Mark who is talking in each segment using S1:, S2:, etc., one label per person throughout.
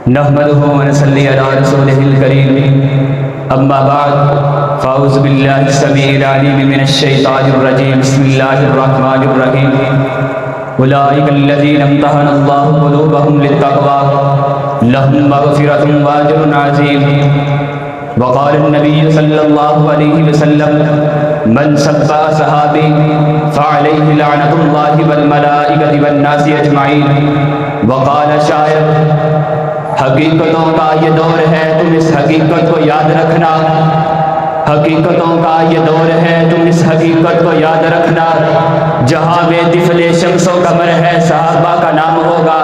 S1: نحمده ونصلي على رسوله الكريم اما بعد فاعوذ باللہ السمیع العلیم من الشیطان الرجیم بسم اللہ الرحمن الرحیم اولئک الذین امتحن اللہ قلوبهم للتقوى لهم مغفرة واجر عظیم وقال النبی صلی اللہ علیہ وسلم من سب صحابی فعلیہ لعنت اللہ والملائکۃ والناس اجمعین وقال شاعر حقیقتوں کا یہ دور ہے تم اس حقیقت کو یاد رکھنا حقیقتوں کا یہ دور ہے تم اس حقیقت کو یاد رکھنا جہاں بے دفل شمس و قمر ہے صحابہ کا نام ہوگا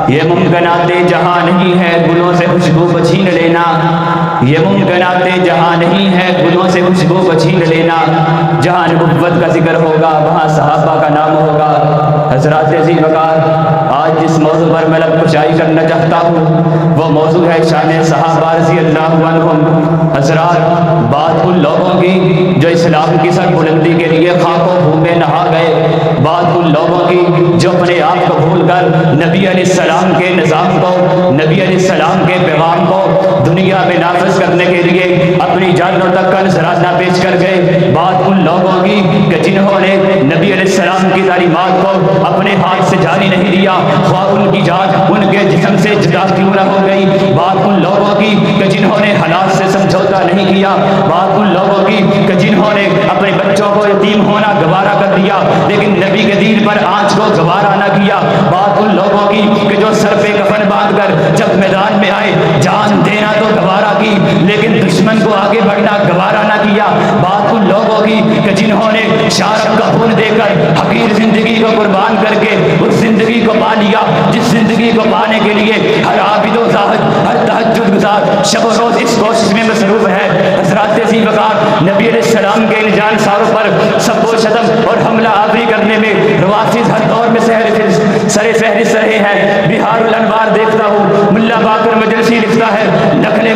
S1: یہ ممکنات جہاں نہیں ہے گلوں سے خوشبو کو چھین لینا یہ ممکنات جہاں نہیں ہے گلوں سے خوشبو کو چھین لینا جہاں نبوت کا ذکر ہوگا وہاں صحابہ کا نام ہوگا حضرات عزیز وقار آج جس موضوع پر میں لب کشائی کرنا چاہتا ہوں وہ موضوع ہے شان صحابہ رضی اللہ عنہم حضرات بات ان لوگوں کی جو اسلام کی سر بلندی کے لیے خاک و خون میں نہا گئے بات ان لوگوں کی جو اپنے آپ کو بھول کر نبی علیہ السلام کے نظام کو نبی علیہ السلام کے پیغام کو دنیا میں نافذ کرنے کے لیے اپنی جانوں تک کا نذرانہ پیش کر گئے بات ان لوگوں کی کہ جنہوں نے نبی علیہ السلام کی تعلیمات کو اپنے ہاتھ سے جاری نہیں دیا خواہ ان کی جان ان کے جسم سے جدا کیوں نہ ہو گئی بات ان لوگوں کی کہ جنہوں نے حالات سے سمجھوتا نہیں کیا بات ان لوگوں کی کہ جنہوں نے اپنے بچوں کو یتیم ہونا گوارا کر دیا لیکن نبی کے دین پر آنچ کو گوارا نہ کیا بات ان لوگوں کی کہ جو سر پہ کفن باندھ کر جب میدان میں آئے جان دینا تو گوارا کی لیکن دشمن کو آگے بڑھنا گوارا نہ کیا بات ان لوگوں کی کہ جنہوں نے شارب کا خون دے کر حقیر زندگی کو قربان کر کے اس زندگی کو پا لیا جس زندگی کو پانے کے لیے ہر عابد و زاہد ہر تہجد گزار شب و روز اس کوشش میں مصروف ہے حضرات عزیز وقار نبی علیہ السلام کے ان جان ساروں پر سب و شتم اور حملہ آوری کرنے میں روافض ہر دور میں سر فہرست رہے ہیں بہار الانوار دیکھتا ہوں ملا باقر مجلسی لکھتا ہے نقل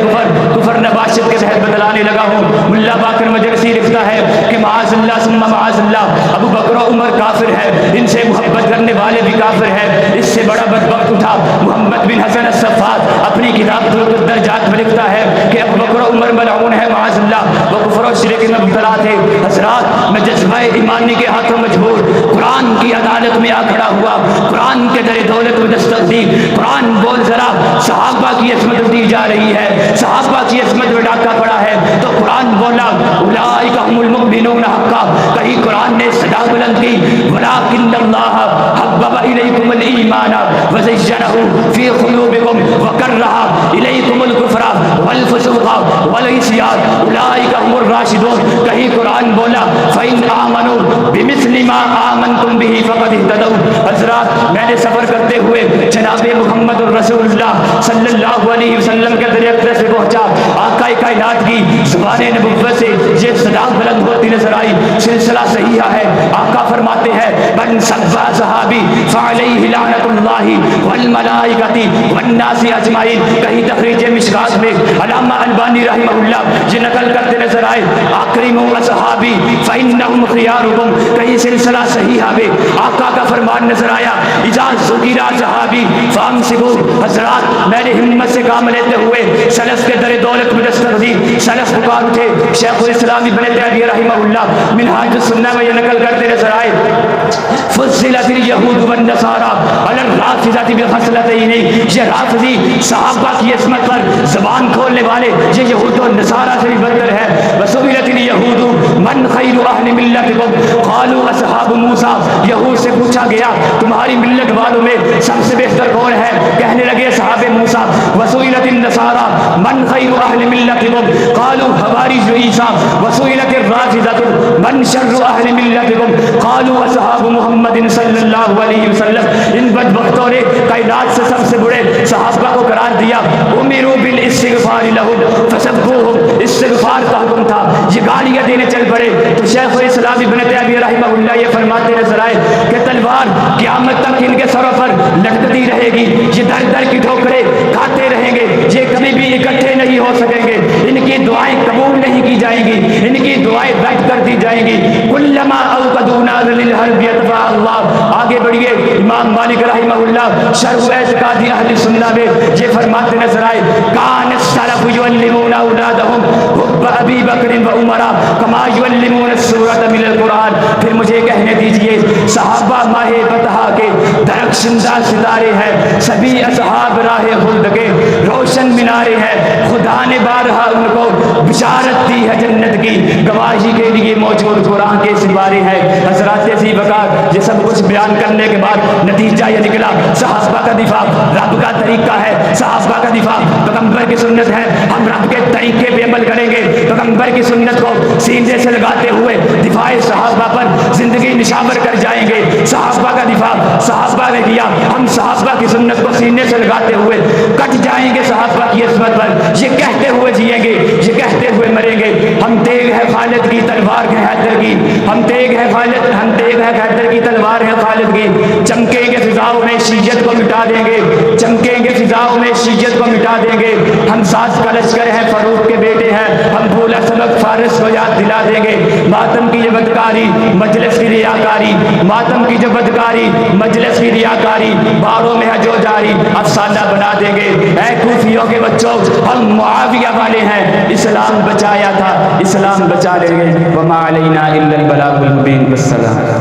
S1: کفر نباشت کے تحت بدلانے لگا ہوں ملا باقر مجلسی لکھتا ہے کہ معاذ اللہ ثم معاذ اللہ ابو بکر و عمر کافر ہے ان سے محبت کرنے والے بھی کافر ہیں اس سے بڑا بدبخت اٹھا محمد بن حسن الصفات اپنی کتاب درجات میں لکھتا ہے کہ ابو بکر و عمر ملعون ہے معاذ اللہ وہ کفر و شرک میں مبتلا تھے حضرات میں جذبہ ایمانی کے ہاتھوں مجبور قرآن کی عدالت میں آ کھڑا ہوا قرآن کے در دولت میں دستک دی قرآن بول ذرا صحابہ کی عصمت دی جا رہی ہے صحابہ کی عصمت میں ڈاکہ پڑا ہے تو قرآن بولا اولئک هم المؤمنون حقا کہیں قرآن نے صدا بلند کی ولکن اللہ حبب الیکم الایمان وزینہ فی قلوبکم وکرہ الیکم الکفر والفسوق والعصیان اولئک هم الراشدون کہیں قرآن بولا فإن آمنوا بمثل ما آمنتم به فقد اهتدوا حضرات میں نے سفر کرتے ہوئے جناب محمد الرسول اللہ صلی اللہ علیہ وسلم کے ذریعے اقدس سے پہنچا آقا کائنات کی زبان نبوت سے یہ صدا بلند ہوتی نظر آئی سلسلہ صحیحہ ہے آقا فرماتے ہیں من سب صحابی فعلیہ لعنت اللہ والملائکۃ والناس اجمعین کہیں تخریج مشکات میں علامہ البانی رحمہ اللہ یہ نقل کرتے نظر آئے اکرموا اصحابی فانہم خیارکم کہیں سلسلہ صحیحہ میں آقا کا فرمان نظر آیا اذا ذکر صحابی فامسکوا حضرات میں نے ہمت سے کام لیتے ہوئے سلف کے در دولت میں دستک دی سلف پکار اٹھے شیخ الاسلام ابن تیمیہ رحمہ اللہ منہاج السنہ میں یہ نقل کرتے نظر آئے فضلت الیہود والنصارى علی الرافضۃ بخصلتین یہ رافضی صحابہ کی عصمت پر زبان کھولنے والے یہ یہود و نصارہ سے بھی بدتر ہے وسئلت الیہود من خیر اہل ملتکم قالوا اصحاب موسیٰ یہود سے پوچھا گیا تمہاری ملت والوں میں سب سے بہتر کون ہے کہنے لگے صحاب موسیٰ وسئلت النصارى من خیر اہل ملتکم قالوا حواری عیسیٰ وسئلت الرافضۃ من شر اہل ملتکم قالوا اصحاب محمد صلی اللہ علیہ وسلم ان بدبختوں نے کائنات سے سب سے بڑے صحابہ کو قرار دیا امروا بالاستغفار لهم فسبوهم استغفار کا حکم تھا یہ گالیاں دینے چل پڑے تو شیخ الاسلام ابن تیمیہ رحمہ اللہ یہ فرماتے نظر آئے کہ تلوار قیامت تک ان کے سروں پر لٹکتی رہے گی یہ در در کی ٹھوکریں کھاتے رہیں گے یہ کبھی بھی اکٹھے نہیں ہو سکیں گے ان کی دعائیں قبول نہیں کی جائیں گی ان کی دعائیں رد کر دی جائیں گی کلما اوقدوا نارا للحرب یطفئها اللہ آگے بڑھیے امام مالک رحمہ اللہ شرح اعتقاد اہل سنہ میں یہ فرماتے نظر آئے کان السلف یعلمون اولادہم حب ابی بکر و عمر کما یعلمون السورۃ من القرآن. پھر مجھے کہنے دیجئے صحابہ ماہ بطحا کے درخشندہ ستارے ہیں، سبھی اصحاب راہ خلد کے روشن مینارے ہیں. خدا نے بارہا ان کو بشارت دی ہے جنت کی، گواہی کے لیے موجود قرآن کے سپارے ہیں. حضرات ذی وقار یہ سب کچھ بیان کرنے کے بعد نتیجہ یہ نکلا صحابہ کا دفاع رب کا طریقہ ہے، صحابہ کا دفاع پیغمبر کی سنت ہے. ہم رب کے طریقے پہ عمل کریں گے، پیغمبر کی سنت کو سینے سے لگاتے ہوئے دفاع صحابہ پر زندگی نشاور کر جائیں گے. صحابہ کا دفاع صحابہ نے کیا، ہم صحابہ کی سنت کو سینے سے لگاتے ہوئے کٹ جائیں گے صحابہ کی عصمت پر. یہ کہتے ہوئے جئیں گے، یہ کہتے ہوئے مریں گے ہم تیغ ہے خالد کی تلوار ہے حیدر کی، ہم تیغ ہے خالد، ہم تیغ ہے حیدر کی تلوار ہے خالد کی. چمکیں گے فضاؤں میں شیعت کو مٹا دیں گے، چمکیں گے فضاؤں میں شیعت کو مٹا دیں گے. ہم ساز کا لشکر ہیں، فاروق کے بیٹے ہیں، ہم بھولا سبق فارس کو یاد دلا دیں گے. ماتم کی جو بدکاری مجلس کی ریاکاری، ماتم کی جو بدکاری مجلس کی ریاکاری باروں میں ہے جو جاری افسانہ بنا دیں گے. اے کوفیوں کے بچوں ہم معاویہ والے ہیں، اسلام بچایا تھا اسلام بچا لیں گے. وما علینا الا البلاغ المبین. والسلام.